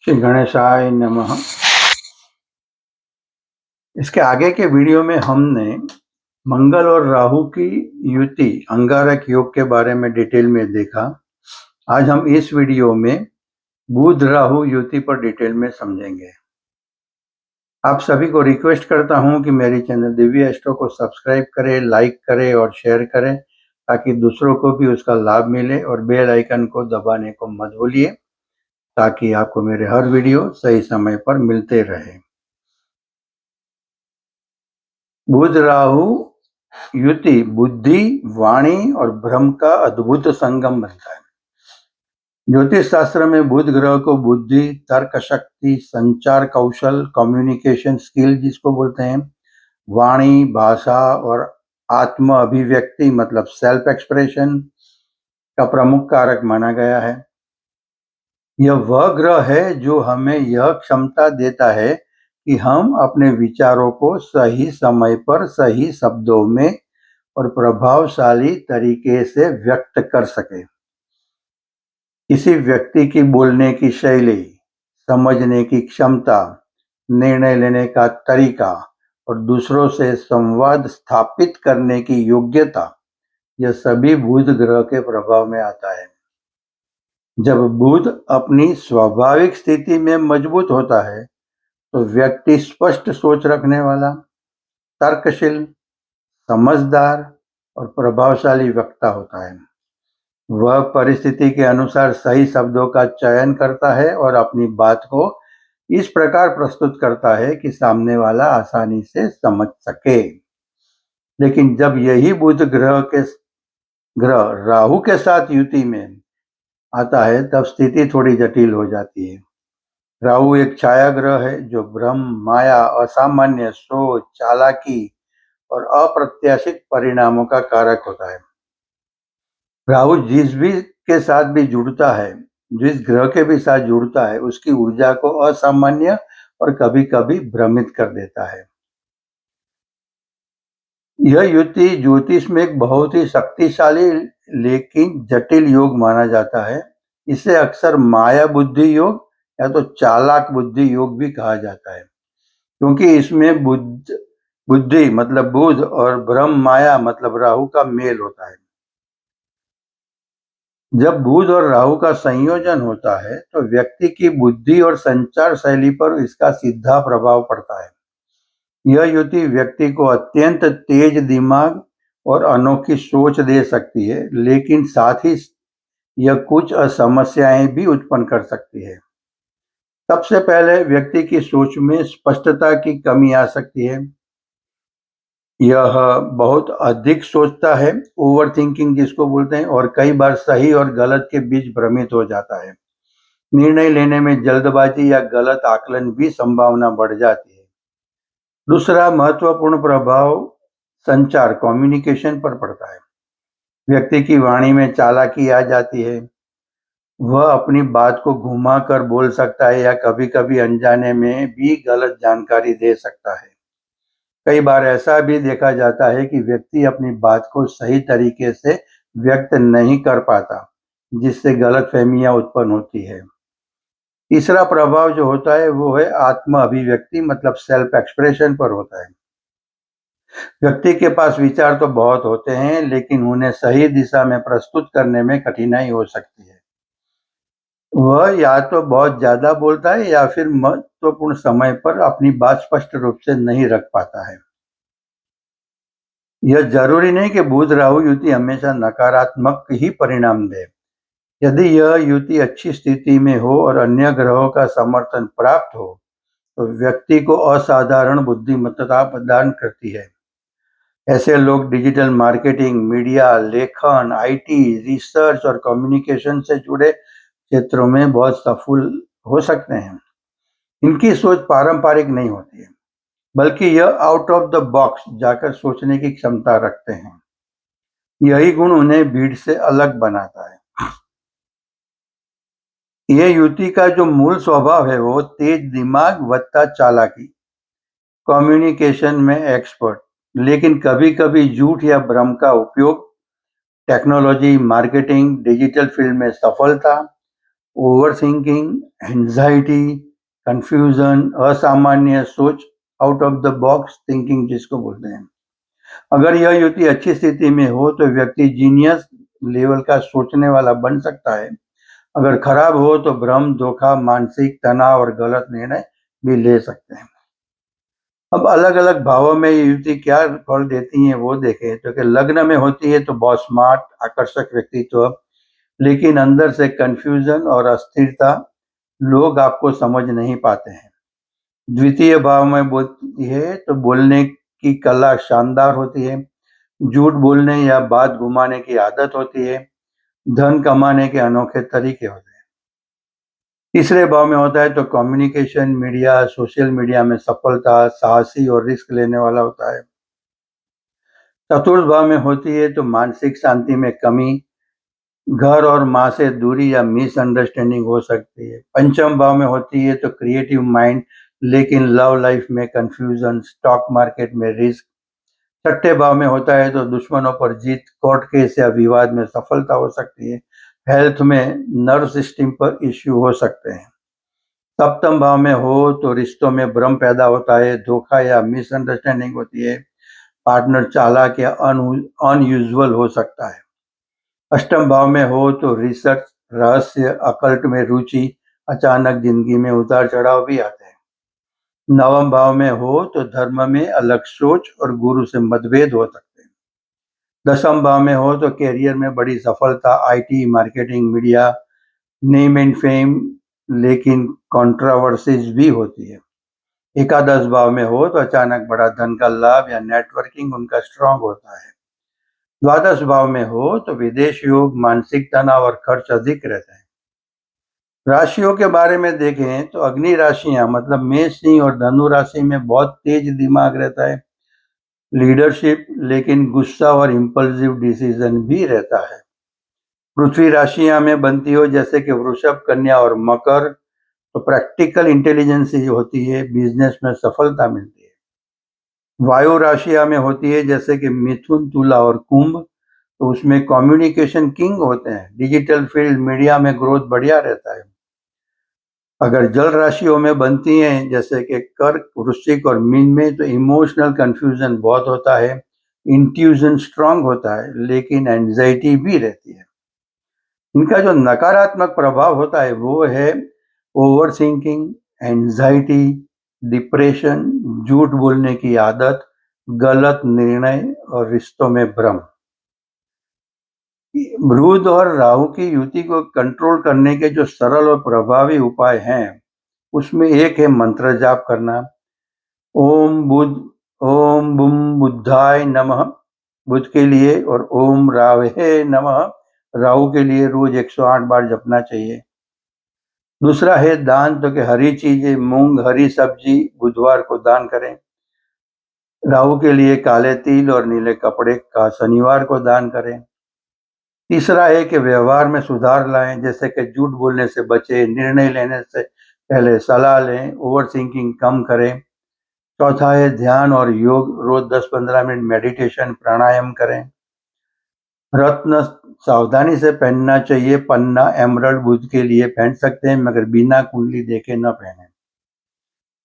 श्री गणेशाय नमः। इसके आगे के वीडियो में हमने मंगल और राहु की युति अंगारक योग के बारे में डिटेल में देखा। आज हम इस वीडियो में बुध राहु युति पर डिटेल में समझेंगे। आप सभी को रिक्वेस्ट करता हूं कि मेरी चैनल दिव्य एस्ट्रो को सब्सक्राइब करें, लाइक करें और शेयर करें ताकि दूसरों को भी उसका लाभ मिले, और बेल आइकन को दबाने को मत भूलिए ताकि आपको मेरे हर वीडियो सही समय पर मिलते रहे। बुध राहु युति बुद्धि, वाणी और ब्रह्म का अद्भुत संगम बनता है। ज्योतिष शास्त्र में बुध ग्रह को बुद्धि, तर्क शक्ति, संचार कौशल, कम्युनिकेशन स्किल जिसको बोलते हैं, वाणी, भाषा और आत्म अभिव्यक्ति मतलब सेल्फ एक्सप्रेशन का प्रमुख कारक माना गया है। यह वह ग्रह है जो हमें यह क्षमता देता है कि हम अपने विचारों को सही समय पर सही शब्दों में और प्रभावशाली तरीके से व्यक्त कर सके। किसी व्यक्ति की बोलने की शैली, समझने की क्षमता, निर्णय लेने का तरीका और दूसरों से संवाद स्थापित करने की योग्यता, यह सभी बुध ग्रह के प्रभाव में आता है। जब बुध अपनी स्वाभाविक स्थिति में मजबूत होता है तो व्यक्ति स्पष्ट सोच रखने वाला, तर्कशील, समझदार और प्रभावशाली वक्ता होता है। वह परिस्थिति के अनुसार सही शब्दों का चयन करता है और अपनी बात को इस प्रकार प्रस्तुत करता है कि सामने वाला आसानी से समझ सके। लेकिन जब यही बुध ग्रह राहु के साथ युति में आता है तब स्थिति थोड़ी जटिल हो जाती है। राहु एक छाया ग्रह है जो भ्रम, माया, असामान्य सोच, चालाकी और अप्रत्याशित परिणामों का कारक होता है। राहु जिस ग्रह के भी साथ जुड़ता है उसकी ऊर्जा को असामान्य और कभी कभी भ्रमित कर देता है। यह युति ज्योतिष में एक बहुत ही शक्तिशाली लेकिन जटिल योग माना जाता है। इसे अक्सर माया बुद्धि योग या तो चालाक बुद्धि योग भी कहा जाता है, क्योंकि इसमें बुद्धि मतलब बुध और ब्रह्म माया मतलब राहु का मेल होता है। जब बुध और राहु का संयोजन होता है तो व्यक्ति की बुद्धि और संचार शैली पर इसका सीधा प्रभाव पड़ता है। यह युति व्यक्ति को अत्यंत तेज दिमाग और अनोखी सोच दे सकती है, लेकिन साथ ही यह कुछ समस्याएं भी उत्पन्न कर सकती है। सबसे पहले व्यक्ति की सोच में स्पष्टता की कमी आ सकती है। यह बहुत अधिक सोचता है, ओवर थिंकिंग जिसको बोलते हैं, और कई बार सही और गलत के बीच भ्रमित हो जाता है। निर्णय लेने में जल्दबाजी या गलत आकलन भी संभावना बढ़ जाती है। दूसरा महत्वपूर्ण प्रभाव संचार कम्युनिकेशन पर पड़ता है। व्यक्ति की वाणी में चालाकी आ जाती है। वह अपनी बात को घुमा कर बोल सकता है या कभी कभी अनजाने में भी गलत जानकारी दे सकता है। कई बार ऐसा भी देखा जाता है कि व्यक्ति अपनी बात को सही तरीके से व्यक्त नहीं कर पाता, जिससे गलतफहमियां उत्पन्न होती है। तीसरा प्रभाव जो होता है वो है आत्म अभिव्यक्ति मतलब सेल्फ एक्सप्रेशन पर होता है। व्यक्ति के पास विचार तो बहुत होते हैं, लेकिन उन्हें सही दिशा में प्रस्तुत करने में कठिनाई हो सकती है। वह या तो बहुत ज्यादा बोलता है या फिर महत्वपूर्ण समय पर अपनी बात स्पष्ट रूप से नहीं रख पाता है। यह जरूरी नहीं कि बुध राहु युति हमेशा नकारात्मक ही परिणाम दे। यदि यह युति अच्छी स्थिति में हो और अन्य ग्रहों का समर्थन प्राप्त हो तो व्यक्ति को असाधारण बुद्धिमत्ता प्रदान करती है। ऐसे लोग डिजिटल मार्केटिंग, मीडिया, लेखन, आईटी, रिसर्च और कम्युनिकेशन से जुड़े क्षेत्रों में बहुत सफल हो सकते हैं। इनकी सोच पारंपरिक नहीं होती है, बल्कि यह आउट ऑफ द बॉक्स जाकर सोचने की क्षमता रखते हैं। यही गुण उन्हें भीड़ से अलग बनाता है। यह युति का जो मूल स्वभाव है वो तेज दिमाग वत्ता चालाकी, कम्युनिकेशन में एक्सपर्ट, लेकिन कभी कभी झूठ या भ्रम का उपयोग, टेक्नोलॉजी, मार्केटिंग, डिजिटल फील्ड में सफलता ओवर थिंकिंग, एंजाइटी, कंफ्यूजन, असामान्य सोच, out of the box thinking जिसको बोलते हैं। अगर यह युति अच्छी स्थिति में हो तो व्यक्ति जीनियस लेवल का सोचने वाला बन सकता है। अगर खराब हो तो भ्रम, धोखा, मानसिक तनाव और गलत निर्णय भी ले सकते हैं। अब अलग अलग भावों में ये युति क्या फल देती है वो देखें तो कि लग्न में होती है तो बहुत स्मार्ट, आकर्षक व्यक्तित्व, लेकिन अंदर से कंफ्यूजन और अस्थिरता, लोग आपको समझ नहीं पाते हैं। द्वितीय भाव में बोलती है तो बोलने की कला शानदार होती है, झूठ बोलने या बात घुमाने की आदत होती है, धन कमाने के अनोखे तरीके होते हैं। तीसरे भाव में होता है तो कम्युनिकेशन, मीडिया, सोशल मीडिया में सफलता, साहसी और रिस्क लेने वाला होता है। चतुर्थ भाव में होती है तो मानसिक शांति में कमी, घर और माँ से दूरी या मिसअंडरस्टैंडिंग हो सकती है। पंचम भाव में होती है तो क्रिएटिव माइंड, लेकिन लव लाइफ में कंफ्यूजन, स्टॉक मार्केट में रिस्क। छठे भाव में होता है तो दुश्मनों पर जीत, कोर्ट केस या विवाद में सफलता हो सकती है। हेल्थ में नर्व सिस्टम पर इश्यू हो सकते हैं। सप्तम भाव में हो तो रिश्तों में भ्रम पैदा होता है, धोखा या मिसअंडरस्टैंडिंग होती है, पार्टनर चालाक या अनयूजुअल हो सकता है। अष्टम भाव में हो तो रिसर्च, रहस्य, अकल्ट में रुचि, अचानक जिंदगी में उतार चढ़ाव भी आते हैं। नवम भाव में हो तो धर्म में अलग सोच और गुरु से मतभेद हो सकते हैं। दसम भाव में हो तो कैरियर में बड़ी सफलता, IT, marketing, media, name and fame, लेकिन कंट्रोवर्सीज भी होती है। एकादश भाव में हो तो अचानक बड़ा धन का लाभ या नेटवर्किंग उनका स्ट्रांग होता है। द्वादश भाव में हो तो विदेश योग, मानसिक तनाव और खर्च अधिक रहते हैं। राशियों के बारे में देखें तो अग्नि राशियां मतलब मेष, सिंह और धनु राशि में बहुत तेज दिमाग रहता है, लीडरशिप, लेकिन गुस्सा और इम्पल्सिव डिसीजन भी रहता है। पृथ्वी राशियां में बनती हो जैसे कि वृषभ, कन्या और मकर तो प्रैक्टिकल इंटेलिजेंस ही होती है, बिजनेस में सफलता मिलती है। वायु राशियां में होती है जैसे कि मिथुन, तुला और कुंभ तो उसमें कम्युनिकेशन किंग होते हैं, डिजिटल फील्ड, मीडिया में ग्रोथ बढ़िया रहता है। अगर जल राशियों में बनती हैं जैसे कि कर्क, वृश्चिक और मीन में तो इमोशनल कंफ्यूजन बहुत होता है, इंट्यूजन स्ट्रांग होता है, लेकिन एंजाइटी भी रहती है। इनका जो नकारात्मक प्रभाव होता है वो है ओवर थिंकिंग, एंजाइटी, डिप्रेशन, झूठ बोलने की आदत, गलत निर्णय और रिश्तों में भ्रम। बुध और राहु की युति को कंट्रोल करने के जो सरल और प्रभावी उपाय हैं उसमें एक है मंत्र जाप करना। ओम बुध, ओम बुम बुद्धाय नमः बुध के लिए, और ओम रावे नमः राहु के लिए रोज 108 बार जपना चाहिए। दूसरा है दान, तो कि हरी चीजें, मूंग, हरी सब्जी बुधवार को दान करें। राहु के लिए काले तिल और नीले कपड़े का शनिवार को दान करें। तीसरा है कि व्यवहार में सुधार लाएं, जैसे कि झूठ बोलने से बचें, निर्णय लेने से पहले सलाह लें, ओवर थिंकिंग कम करें। चौथा है ध्यान और योग, रोज 10-15 मिनट मेडिटेशन, प्राणायाम करें। रत्न सावधानी से पहनना चाहिए, पन्ना, एमरल्ड बुध के लिए पहन सकते हैं मगर बिना कुंडली देखे न पहने।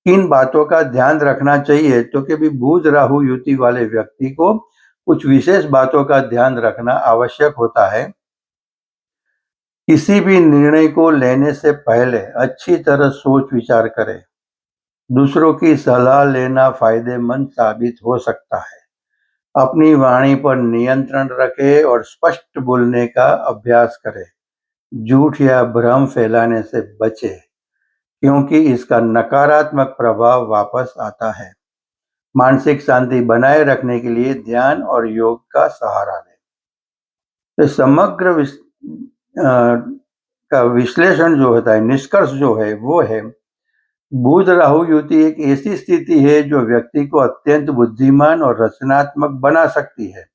किन बातों का ध्यान रखना चाहिए तो कि भी बुध राहु युति वाले व्यक्ति को कुछ विशेष बातों का ध्यान रखना आवश्यक होता है। किसी भी निर्णय को लेने से पहले अच्छी तरह सोच विचार करें। दूसरों की सलाह लेना फायदेमंद साबित हो सकता है। अपनी वाणी पर नियंत्रण रखें और स्पष्ट बोलने का अभ्यास करें। झूठ या भ्रम फैलाने से बचें क्योंकि इसका नकारात्मक प्रभाव वापस आता है। मानसिक शांति बनाए रखने के लिए ध्यान और योग का सहारा लें। तो समग्र का विश्लेषण जो होता है, निष्कर्ष जो है वो है बुध राहु युति एक ऐसी स्थिति है जो व्यक्ति को अत्यंत बुद्धिमान और रचनात्मक बना सकती है,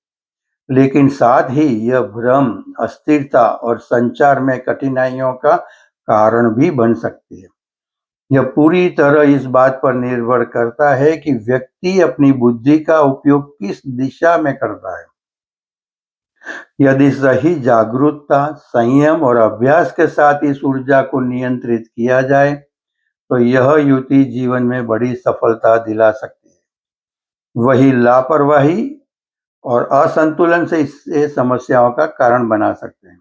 लेकिन साथ ही यह भ्रम, अस्थिरता और संचार में कठिनाइयों का कारण भी बन सकती है। यह पूरी तरह इस बात पर निर्भर करता है कि व्यक्ति अपनी बुद्धि का उपयोग किस दिशा में करता है। यदि सही जागरूकता, संयम और अभ्यास के साथ इस ऊर्जा को नियंत्रित किया जाए तो यह युति जीवन में बड़ी सफलता दिला सकती है। वही लापरवाही और असंतुलन से इससे समस्याओं का कारण बना सकते हैं।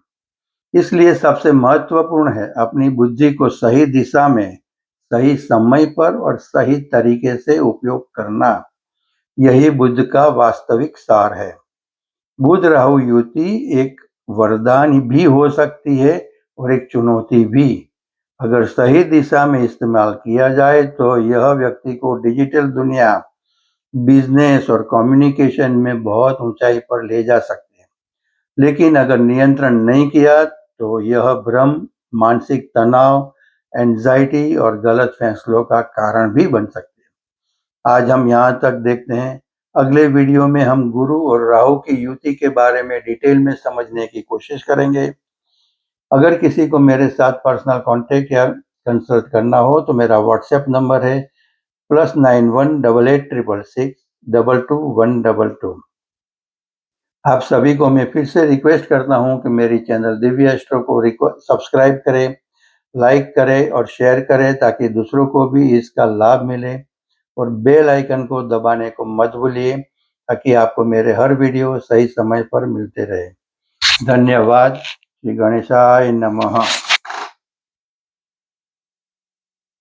इसलिए सबसे महत्वपूर्ण है अपनी बुद्धि को सही दिशा में, सही समय पर और सही तरीके से उपयोग करना। यही बुद्ध का वास्तविक सार है। बुध राहु युति एक वरदान भी हो सकती है और एक चुनौती भी। अगर सही दिशा में इस्तेमाल किया जाए तो यह व्यक्ति को डिजिटल दुनिया, बिजनेस और कम्युनिकेशन में बहुत ऊंचाई पर ले जा सकते हैं। लेकिन अगर नियंत्रण नहीं किया तो यह भ्रम, मानसिक तनाव, एंजाइटी और गलत फैसलों का कारण भी बन सकते हैं। आज हम यहाँ तक देखते हैं। अगले वीडियो में हम गुरु और राहु की युति के बारे में डिटेल में समझने की कोशिश करेंगे। अगर किसी को मेरे साथ पर्सनल कांटेक्ट या कंसल्ट करना हो तो मेरा व्हाट्सएप नंबर है +918866622122। आप सभी को मैं फिर से रिक्वेस्ट करता हूं कि मेरी चैनल दिव्य एस्ट्रो को सब्सक्राइब करें, लाइक करें और शेयर करें ताकि दूसरों को भी इसका लाभ मिले, और बेल आइकन को दबाने को मत भूलिए ताकि आपको मेरे हर वीडियो सही समय पर मिलते रहे। धन्यवाद। श्री गणेशाय नमः।